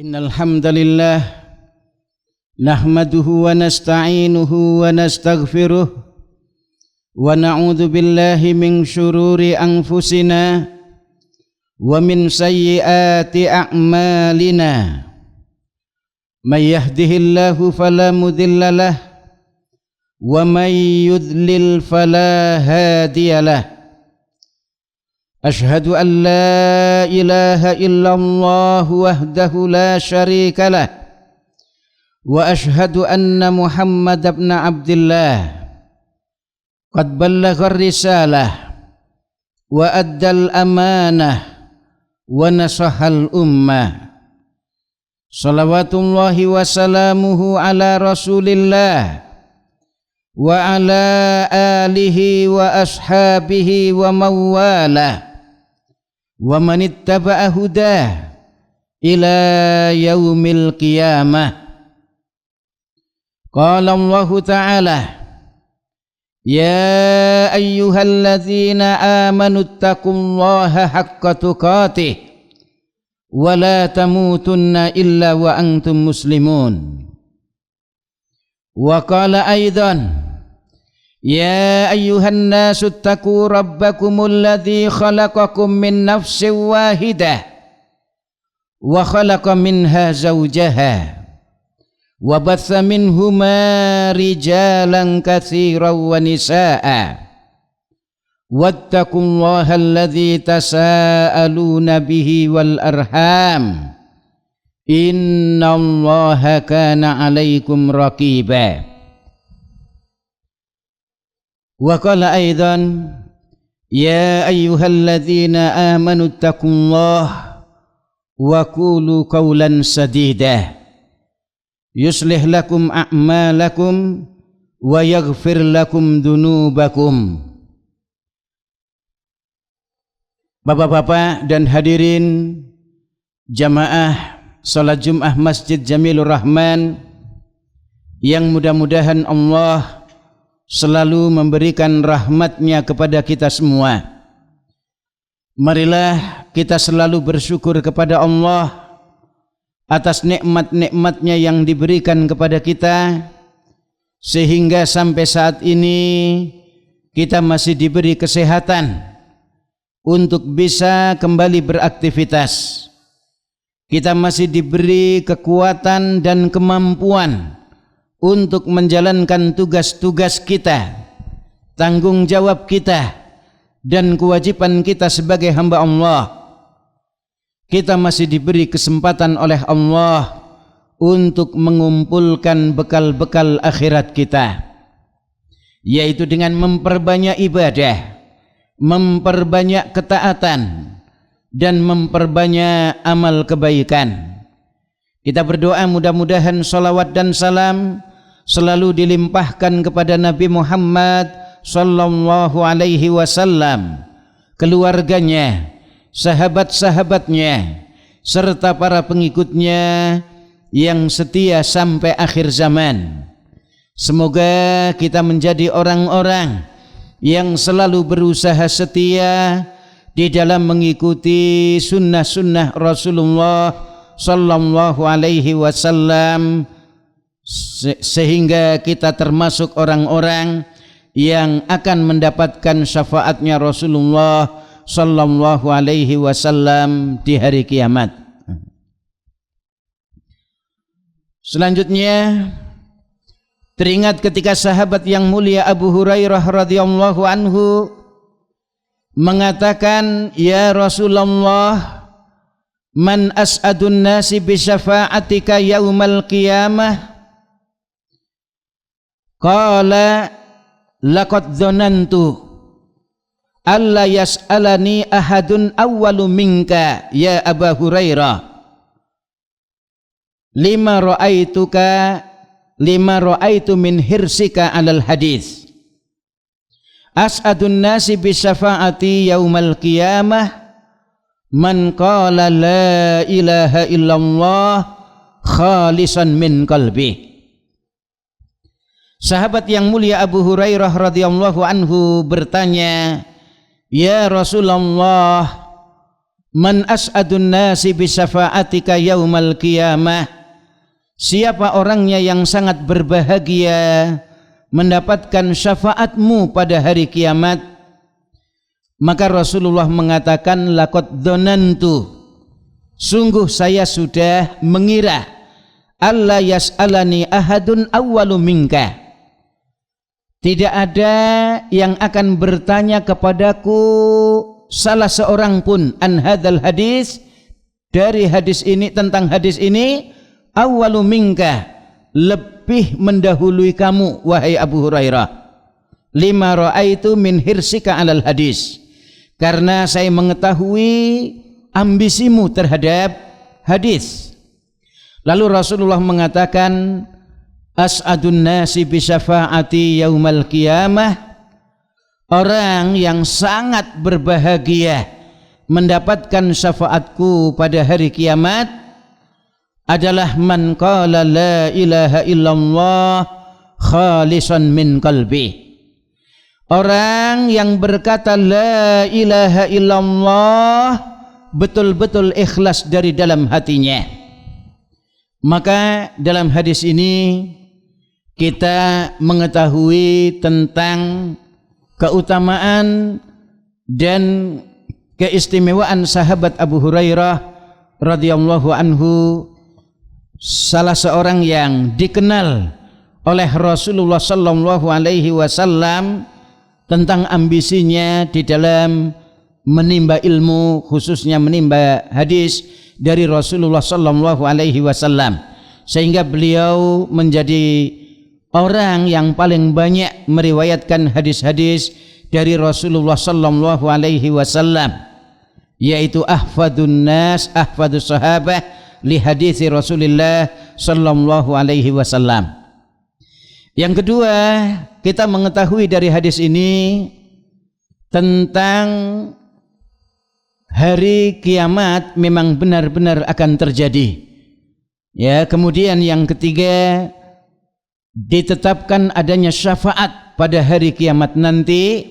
Innal hamdalillah nahmaduhu wa nasta'inuhu wa nastaghfiruh wa na'udzu billahi min syururi anfusina wa min sayyiati a'malina. May yahdihillahu fala mudilla lah wa may yudlil fala hadiyalah. Ashhadu an la ilaha illallah wahdahu la syarika lah wa ashhadu anna Muhammad ibn Abdillah qad ballagha risalah wa addal amanah wa nasahal ummah. Salawatullahi wa salamuhu ala rasulillah wa ala alihi wa ashabihi wa mawalah wa man ittaba'a hudah ila yaumil qiyamah. Qala Allah ta'ala, ya ayyuhalladzina amanu taqullaha haqqa tuqatih wa la tamutunna illa wa antum muslimun. Wa qala aidan, ya ayyuhan nasu attaqu rabbakumul ladzi khalaqakum min nafsin wahidah wa khalaqa minha zawjaha wa batha minhuma rijalan katsiran wa nisaa'a wattaqullaha alladzi tasaaluna bihi wal arham innallaha kana 'alaikum raqiba. Wa qala aidan, ya ayyuhalladzina amanu taqullaha wa qulu qawlan sadida yuslih lakum a'malakum wa yaghfir lakum dunubakum. Bapak-bapak dan hadirin jamaah salat Jumat Masjid Jamilur Rahman yang mudah-mudahan Allah selalu memberikan rahmatnya kepada kita semua. Marilah kita selalu bersyukur kepada Allah atas nikmat-nikmatnya yang diberikan kepada kita, sehingga sampai saat ini kita masih diberi kesehatan untuk bisa kembali beraktivitas. Kita masih diberi kekuatan dan kemampuan untuk menjalankan tugas-tugas kita, tanggung jawab kita, dan kewajiban kita sebagai hamba Allah. Kita masih diberi kesempatan oleh Allah untuk mengumpulkan bekal-bekal akhirat kita, yaitu dengan memperbanyak ibadah, memperbanyak ketaatan, dan memperbanyak amal kebaikan. Kita berdoa mudah-mudahan salawat dan salam selalu dilimpahkan kepada Nabi Muhammad sallallahu alaihi wasallam, keluarganya, sahabat-sahabatnya, serta para pengikutnya yang setia sampai akhir zaman. Semoga kita menjadi orang-orang yang selalu berusaha setia di dalam mengikuti sunnah-sunnah Rasulullah sallallahu alaihi wasallam, sehingga kita termasuk orang-orang yang akan mendapatkan syafaatnya Rasulullah sallallahu alaihi wasallam di hari kiamat. Selanjutnya, teringat ketika sahabat yang mulia Abu Hurairah radhiyallahu anhu mengatakan, ya Rasulullah, man as'adun nasi bi syafa'atika yaumal qiyamah? Qala laqad dzanantu alla yas'alani ahadun awwalu minka ya Abu Hurairah lima ra'aitu min hirsika 'alal hadis. As'adun nasi bi syafa'ati yaumal qiyamah man qala la ilaha illallah khalisan min qalbi. Sahabat yang mulia Abu Hurairah radhiyallahu anhu bertanya, ya Rasulullah, Man as'adun nasi bi syafa'atika yaumal qiyamah. Siapa orangnya yang sangat berbahagia mendapatkan syafaatmu pada hari kiamat? Maka Rasulullah mengatakan, laqad dzanantu, sungguh saya sudah mengira, alla yas'alani ahadun awwalu minka, tidak ada yang akan bertanya kepadaku salah seorang pun an hadzal hadis, dari hadis ini, tentang hadis ini, awwalu minka, lebih mendahului kamu wahai Abu Hurairah, lima ra'aitu min hirsika alal hadis, karena saya mengetahui ambisimu terhadap hadis. Lalu Rasulullah mengatakan, as'adun nasi bi syafa'ati yaumal qiyamah, orang yang sangat berbahagia mendapatkan syafaatku pada hari kiamat adalah man qala la ilaha illallah khalisan min qalbi, orang yang berkata la ilaha illallah betul-betul ikhlas dari dalam hatinya. Maka dalam hadis ini kita mengetahui tentang keutamaan dan keistimewaan sahabat Abu Hurairah radhiyallahu anhu, salah seorang yang dikenal oleh Rasulullah sallallahu alaihi wasallam tentang ambisinya di dalam menimba ilmu, khususnya menimba hadis dari Rasulullah sallallahu alaihi wasallam, sehingga beliau menjadi orang yang paling banyak meriwayatkan hadis-hadis dari Rasulullah sallallahu alaihi wasallam, yaitu ahfadun nas, ahfadus sahabah li hadis Rasulullah sallallahu alaihi wasallam. Yang kedua, kita mengetahui dari hadis ini tentang hari kiamat memang benar-benar akan terjadi. Ya, kemudian yang ketiga, ditetapkan adanya syafaat pada hari kiamat nanti.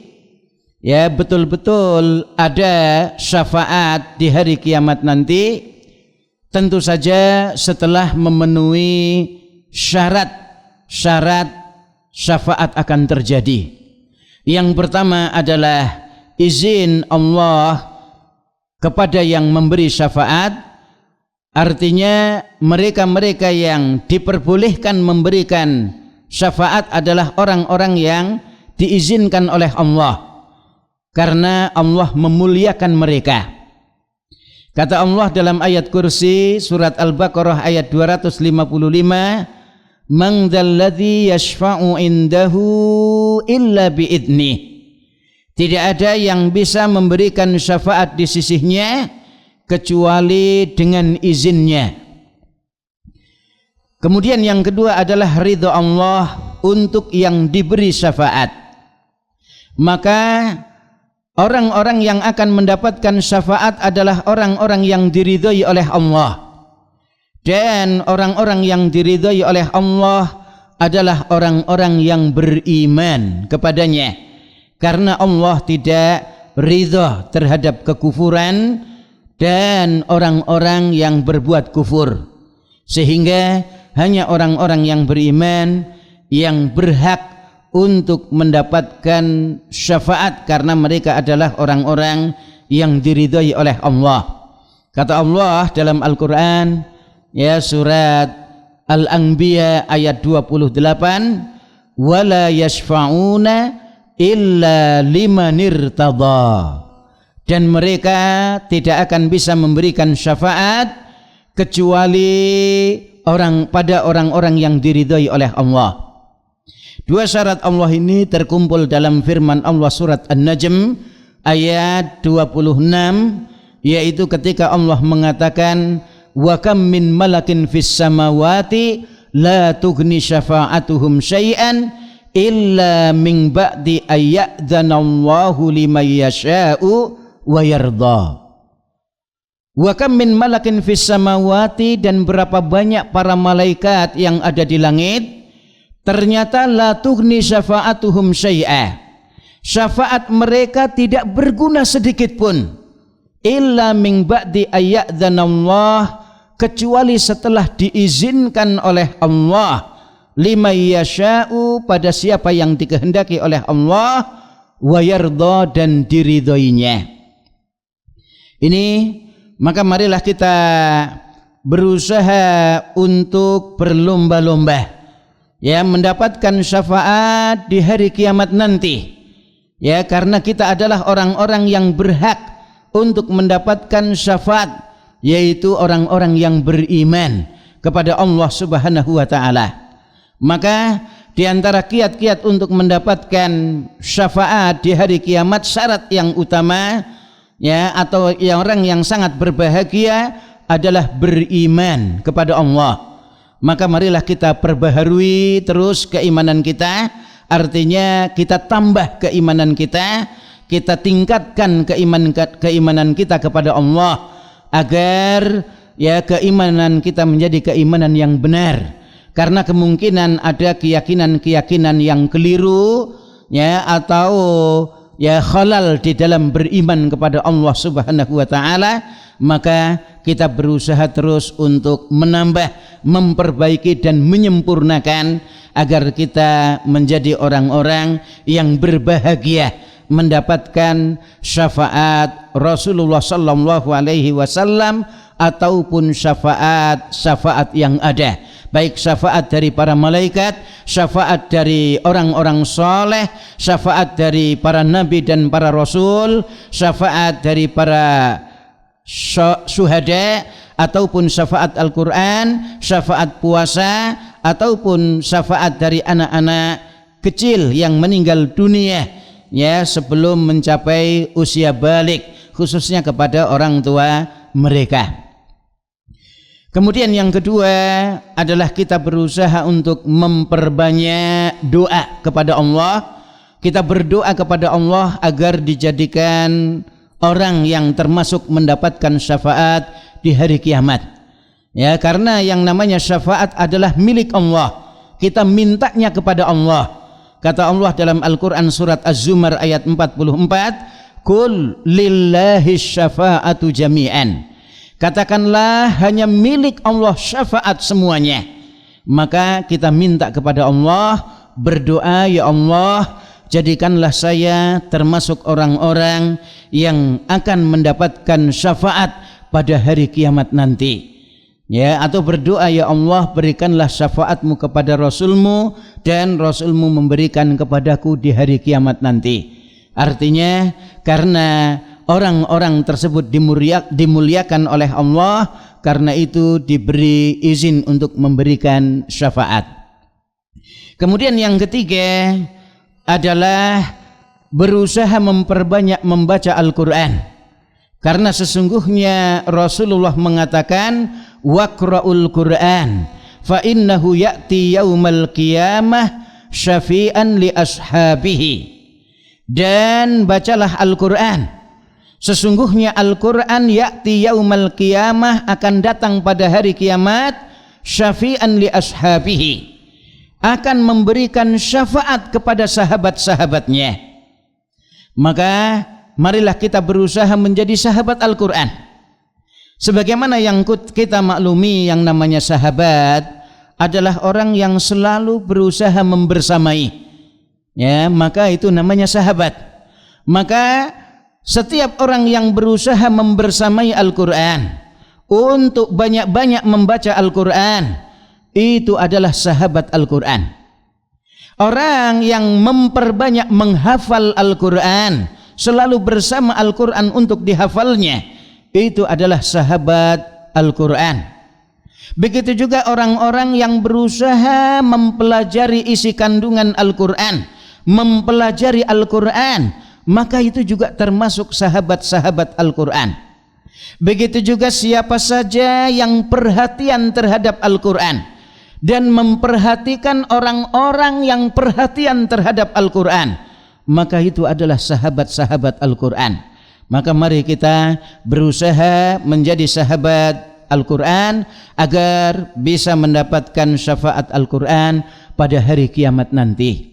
Ya, betul-betul ada syafaat di hari kiamat nanti, tentu saja setelah memenuhi syarat syafaat akan terjadi. Yang pertama adalah izin Allah kepada yang memberi syafaat, artinya mereka-mereka yang diperbolehkan memberikan syafaat adalah orang-orang yang diizinkan oleh Allah, karena Allah memuliakan mereka. Kata Allah dalam ayat kursi surat Al-Baqarah ayat 255, man dzalladzi yashfa'u indahu illa biidnih, tidak ada yang bisa memberikan syafaat di sisinya kecuali dengan izinnya. Kemudian yang kedua adalah ridha Allah untuk yang diberi syafaat. Maka orang-orang yang akan mendapatkan syafaat adalah orang-orang yang diridhai oleh Allah. Dan orang-orang yang diridhai oleh Allah adalah orang-orang yang beriman kepadanya, karena Allah tidak ridha terhadap kekufuran dan orang-orang yang berbuat kufur, sehingga hanya orang-orang yang beriman yang berhak untuk mendapatkan syafaat, karena mereka adalah orang-orang yang diridhai oleh Allah. Kata Allah dalam Al-Quran, ya, surat Al-Anbiya ayat 28, wala yashfa'una illa limanir tada, dan mereka tidak akan bisa memberikan syafaat kecuali pada orang-orang yang diridhai oleh Allah. Dua syarat Allah ini terkumpul dalam firman Allah surat An-Najm ayat 26, yaitu ketika Allah mengatakan, wa kam min malakin fis samawati la tughni syafa'atuhum syai'an illa min ba'di ayyadzanallahu liman yasha'u wa yarda. Wa kam min malakin fis samawati, dan berapa banyak para malaikat yang ada di langit, ternyata la tughni syafa'atuhum syai'a, syafaat mereka tidak berguna sedikit pun illa min ba'di ayyadzanallah, kecuali setelah diizinkan oleh Allah, liman yasha'u, pada siapa yang dikehendaki oleh Allah, wa yardha, dan diridhoinya. Ini maka marilah kita berusaha untuk berlomba-lomba ya mendapatkan syafaat di hari kiamat nanti. Ya, karena kita adalah orang-orang yang berhak untuk mendapatkan syafaat, yaitu orang-orang yang beriman kepada Allah Subhanahu wa taala. Maka di antara kiat-kiat untuk mendapatkan syafaat di hari kiamat, syarat yang utama ya, atau orang yang sangat berbahagia adalah beriman kepada Allah. Maka marilah kita perbaharui terus keimanan kita, artinya kita tambah keimanan kita tingkatkan keimanan kita kepada Allah, agar ya keimanan kita menjadi keimanan yang benar. Karena kemungkinan ada keyakinan-keyakinan yang keliru ya, atau ya khalal di dalam beriman kepada Allah Subhanahu wa taala, maka kita berusaha terus untuk menambah, memperbaiki dan menyempurnakan agar kita menjadi orang-orang yang berbahagia mendapatkan syafaat Rasulullah sallallahu alaihi wasallam ataupun syafaat yang ada, baik syafaat dari para malaikat, syafaat dari orang-orang soleh, syafaat dari para nabi dan para rasul, syafaat dari para syuhada, ataupun syafaat Al-Quran, syafaat puasa, ataupun syafaat dari anak-anak kecil yang meninggal dunia ya sebelum mencapai usia balik, khususnya kepada orang tua mereka. Kemudian yang kedua adalah kita berusaha untuk memperbanyak doa kepada Allah. Kita berdoa kepada Allah agar dijadikan orang yang termasuk mendapatkan syafaat di hari kiamat. Ya, karena yang namanya syafaat adalah milik Allah. Kita mintanya kepada Allah. Kata Allah dalam Al-Quran surat Az-Zumar ayat 44, "Qul lillahi syafa'atu jami'an." Katakanlah hanya milik Allah syafaat semuanya. Maka kita minta kepada Allah, berdoa, ya Allah, jadikanlah saya termasuk orang-orang yang akan mendapatkan syafaat pada hari kiamat nanti. Ya, atau berdoa, ya Allah, berikanlah syafaatmu kepada Rasulmu dan Rasulmu memberikan kepadaku di hari kiamat nanti. Artinya karena orang-orang tersebut dimuliakan oleh Allah, karena itu diberi izin untuk memberikan syafaat. Kemudian yang ketiga adalah berusaha memperbanyak membaca Al-Quran. Karena sesungguhnya Rasulullah mengatakan, waqra'ul Quran fa innahu ya'ti yaumal qiyamah syafi'an li ashabihi. Dan bacalah Al-Quran, sesungguhnya Al-Quran ya'ti yaumal qiyamah, akan datang pada hari kiamat, syafi'an li ashabihi, akan memberikan syafaat kepada sahabat-sahabatnya. Maka marilah kita berusaha menjadi sahabat Al-Quran. Sebagaimana yang kita maklumi, yang namanya sahabat adalah orang yang selalu berusaha membersamai. Ya, maka itu namanya sahabat. Maka setiap orang yang berusaha membersamai Al-Quran untuk banyak-banyak membaca Al-Quran, itu adalah sahabat Al-Quran. Orang yang memperbanyak menghafal Al-Quran, selalu bersama Al-Quran untuk dihafalnya, itu adalah sahabat Al-Quran. Begitu juga orang-orang yang berusaha mempelajari isi kandungan Al-Quran, mempelajari Al-Quran, maka itu juga termasuk sahabat-sahabat Al-Quran. Begitu juga siapa saja yang perhatian terhadap Al-Quran dan memperhatikan orang-orang yang perhatian terhadap Al-Quran, maka itu adalah sahabat-sahabat Al-Quran. Maka mari kita berusaha menjadi sahabat Al-Quran agar bisa mendapatkan syafaat Al-Quran pada hari kiamat nanti.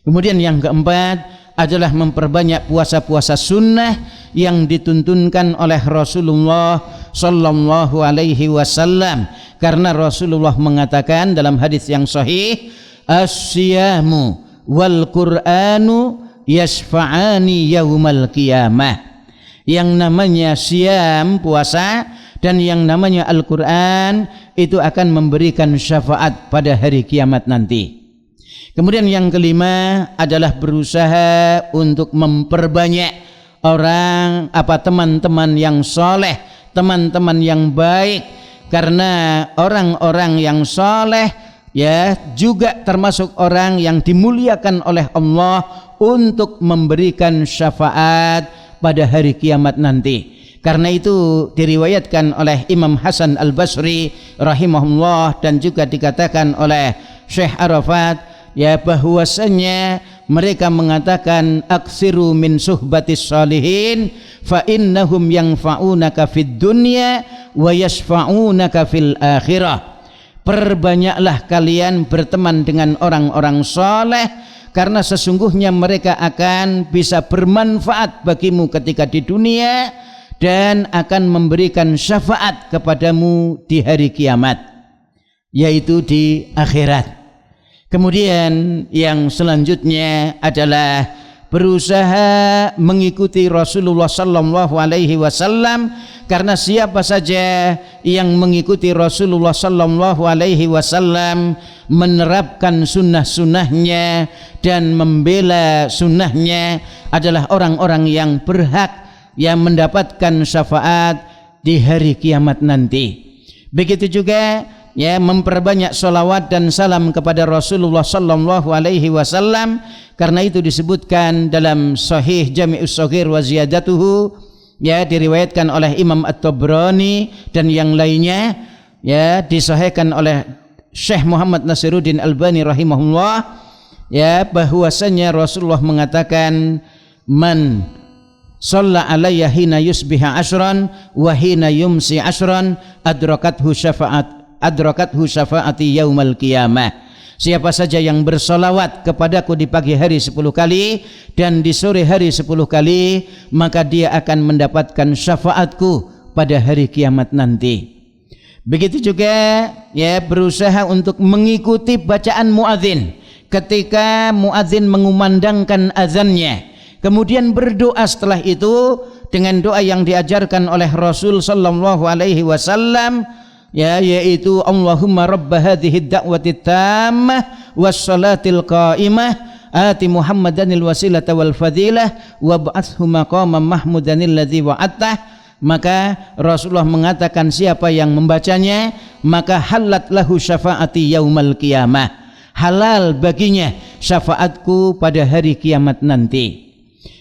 Kemudian yang keempat adalah memperbanyak puasa-puasa sunnah yang dituntunkan oleh Rasulullah sallallahu alaihi wasallam, karena Rasulullah mengatakan dalam hadis yang sahih, as-siyamu wal qur'anu yashfa'ani yaumal qiyamah. Yang namanya siam, puasa, dan yang namanya Al-Quran itu akan memberikan syafaat pada hari kiamat nanti. Kemudian yang kelima adalah berusaha untuk memperbanyak teman-teman yang soleh, teman-teman yang baik, karena orang-orang yang soleh ya juga termasuk orang yang dimuliakan oleh Allah untuk memberikan syafaat pada hari kiamat nanti. Karena itu diriwayatkan oleh Imam Hasan Al-Basri rahimahullah dan juga dikatakan oleh Syekh Arafat ya, bahwasanya mereka mengatakan aksiru min suhbatis salihin fa innahum yanfa'unaka fid dunya wa yashfa'unaka fil akhirah. Perbanyaklah kalian berteman dengan orang-orang saleh, karena sesungguhnya mereka akan bisa bermanfaat bagimu ketika di dunia dan akan memberikan syafaat kepadamu di hari kiamat, yaitu di akhirat. Kemudian yang selanjutnya adalah berusaha mengikuti Rasulullah sallallahu alaihi wasallam, karena siapa saja yang mengikuti Rasulullah sallallahu alaihi wasallam, menerapkan sunnah-sunnahnya dan membela sunnahnya adalah orang-orang yang berhak yang mendapatkan syafaat di hari kiamat nanti. Begitu juga ya, memperbanyak salawat dan salam kepada Rasulullah sallallahu alaihi wasallam, karena itu disebutkan dalam Sahih Jami'us Shaghir wa Ziyadatuhu ya, diriwayatkan oleh Imam At-Tabrani dan yang lainnya ya, disahihkan oleh Syekh Muhammad Nasiruddin Albani rahimahullah ya, bahwasanya Rasulullah mengatakan, man shalla alayya hina yusbiha ashran wa hina yumsi ashran adrakathu syafaati yaumal qiyamah. Siapa saja yang bersolawat kepadaku di pagi hari 10 kali dan di sore hari 10 kali, maka dia akan mendapatkan syafaatku pada hari kiamat nanti. Begitu juga ya, berusaha untuk mengikuti bacaan muadzin ketika muadzin mengumandangkan azannya, kemudian berdoa setelah itu dengan doa yang diajarkan oleh Rasul sallallahu alaihi wasallam ya, yaitu Allahumma rabb hadhihi ad-da'wati tammah was-salatil qa'imah ati Muhammadanil wasilata wal fadilah wab'atshu maqaman mahmudanil ladzi wa'adtah. Maka Rasulullah mengatakan siapa yang membacanya maka halat lahu syafaati yaumal qiyamah, halal baginya syafaatku pada hari kiamat nanti.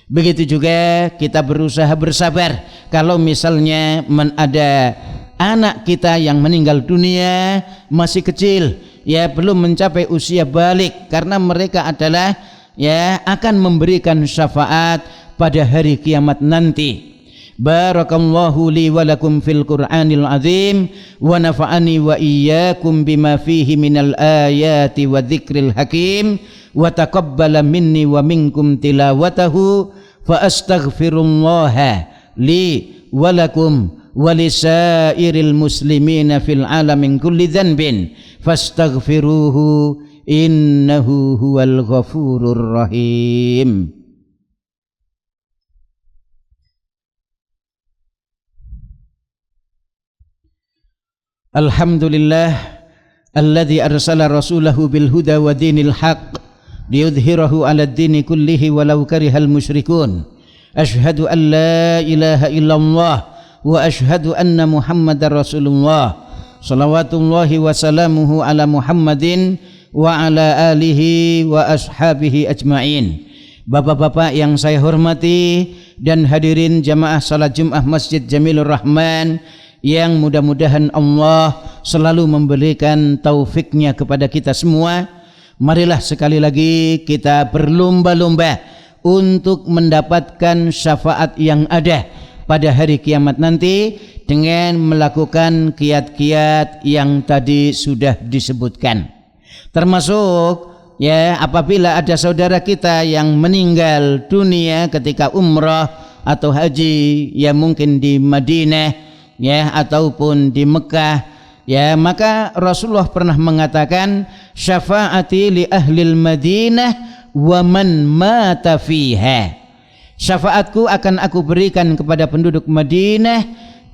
Begitu juga kita berusaha bersabar kalau misalnya ada anak kita yang meninggal dunia masih kecil ya, belum mencapai usia balik, karena mereka adalah ya akan memberikan syafaat pada hari kiamat nanti. Barakallahu li wa lakum fil Qur'anil azim wa nafa'ani wa iyyakum bima fihi minal ayati wa dzikril hakim wa taqabbala minni wa minkum tilawatahu fa astaghfirullaha li wa lakum wa lisairil muslimina fil alamin kulli dhanbin fastaghfiruhu innahu huwal ghafurur rahim. Alhamdulillah alladzi arsala rasulahu bil huda wa dinil haqq liyudhhirahu 'alad dini kullihi walau karihal musyrikun. Asyhadu an la ilaha illallah wa asyhadu anna Muhammadar Rasulullah. Shalawatullahi wa salamuhu ala Muhammadin wa ala alihi wa ashabihi ajma'in. Bapak-bapak yang saya hormati dan hadirin jamaah salat Jumat Masjid Jamilur Rahman yang mudah-mudahan Allah selalu memberikan taufiknya kepada kita semua, marilah sekali lagi kita berlomba-lomba untuk mendapatkan syafaat yang ada pada hari kiamat nanti dengan melakukan kiat-kiat yang tadi sudah disebutkan. Termasuk ya, apabila ada saudara kita yang meninggal dunia ketika umrah atau haji, ya mungkin di Madinah, ya ataupun di Mekah, ya, maka Rasulullah pernah mengatakan, syafaati li ahlil Madinah wa man mata fiha. Syafaatku akan aku berikan kepada penduduk Madinah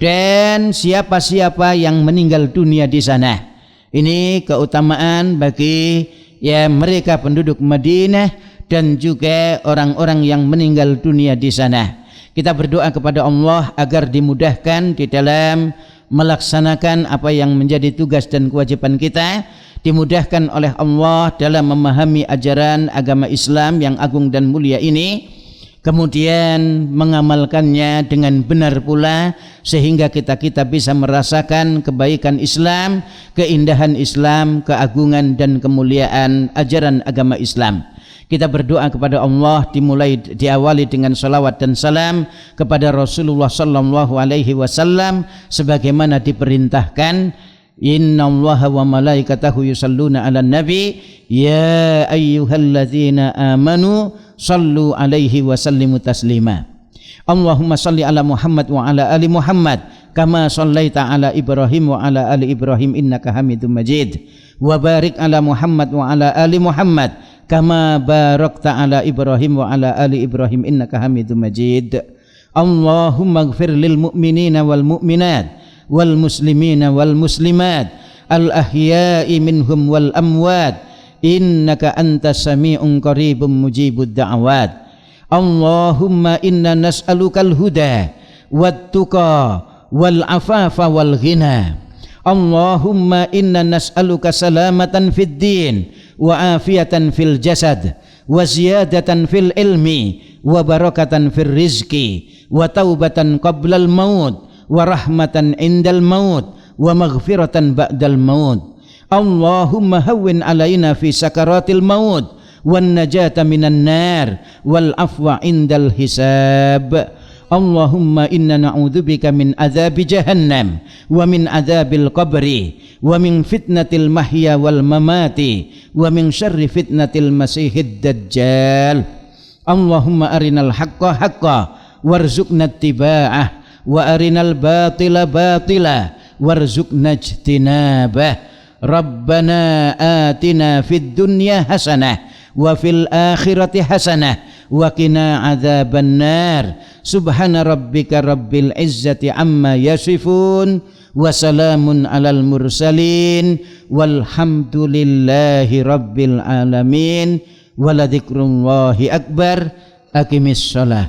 dan siapa-siapa yang meninggal dunia di sana. Ini keutamaan bagi, ya, mereka penduduk Madinah dan juga orang-orang yang meninggal dunia di sana. Kita berdoa kepada Allah agar dimudahkan di dalam melaksanakan apa yang menjadi tugas dan kewajiban kita, dimudahkan oleh Allah dalam memahami ajaran agama Islam yang agung dan mulia ini, kemudian mengamalkannya dengan benar pula, sehingga kita bisa merasakan kebaikan Islam, keindahan Islam, keagungan dan kemuliaan ajaran agama Islam. Kita berdoa kepada Allah, diawali dengan salawat dan salam kepada Rasulullah sallallahu alaihi wasallam sebagaimana diperintahkan, innallaha wa malaikatahu yusalluna 'alan nabi ya ayyuhalladzina amanu sallu alaihi wa sallimu taslima. Allahumma salli ala Muhammad wa ala ali Muhammad kama sallaita ala Ibrahim wa ala ali Ibrahim innaka Hamidum Majid, wa barik ala Muhammad wa ala ali Muhammad kama barakta ala Ibrahim wa ala ali Ibrahim innaka Hamidum Majid. Allahumma ighfir lil mu'minina wal mu'minat wal muslimina wal muslimat al ahya'i minhum wal amwat innaka antas sami'un qaribun mujibud da'awat. Allahumma inna nas'alukal huda wat tuqa wal afafa wal ghina. Allahumma inna nas'aluka salamatan fid din wa afiyatan fil jasad wa ziyadatan fil ilmi wa barakatan fil rizqi wa taubatan qablal maut wa rahmatan indal maut wa maghfiratan ba'dal maut. Allahumma hawwin alaina fi sakaratil maut wan najata minan nar wal afwa indal hisab. Allahumma inna na'udzubika min adzabi jahannam wa min adzabil qabri wa min fitnatil mahya wal mamati wa min syarri fitnatil masihid dajjal. Allahumma arinal haqqa haqqa warzuqna ittiba'ah wa arinal batila batila warzuqna ijtinabah. Rabbana atina fid dunya hasanah wa fil akhirati hasanah wa qina adzaban nar. Subhana rabbika rabbil izzati amma yasifun wa salamun alal mursalin walhamdulillahi rabbil alamin. Waladhikrullahi akbar. Aqimis shalah.